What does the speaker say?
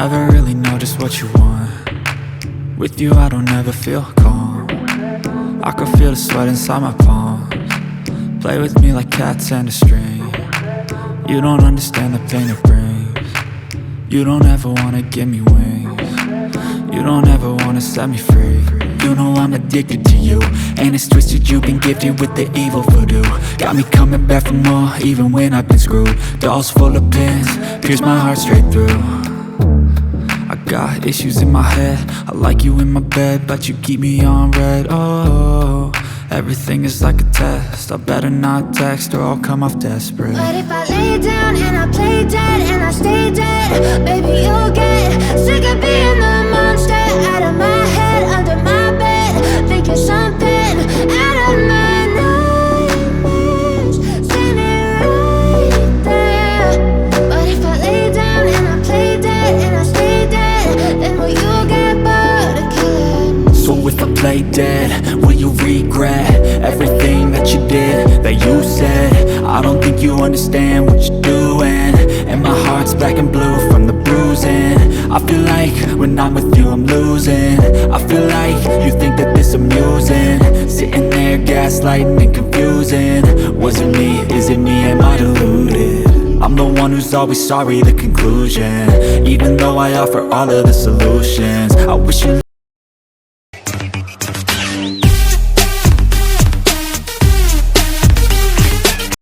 never really know just what you want. With you I don't ever feel calm. I can feel the sweat inside my palms. Play with me like cats and a string. You don't understand the pain it brings. You don't ever wanna give me wings. You don't ever wanna set me free. You know I'm addicted to you, and it's twisted, you've been gifted with the evil voodoo. Got me coming back for more, even when I've been screwed. Dolls full of pins, pierce my heart straight through. I got issues in my head, I like you in my bed, but you keep me on red. Oh, everything is like a test, I better not text or I'll come off desperate. But if I lay down and I play dead and I stay dead, baby you'll get sick of being the monster out of my head, under my bed, thinking something out of my nightmares, standing right there. But if I lay down and I play dead and I stay dead, then will you get bored of killing? So if I play dead, will you regret everything that you did, that you said? I don't think you understand what you're doing, and my heart's black and blue from the bruising. I feel like when I'm with you I'm losing. I feel like you think that this amusing, sitting there gaslighting and confusing. Was it me? Is it me? Am I deluded? I'm the one who's always sorry, the conclusion. Even though I offer all of the solutions, I wish you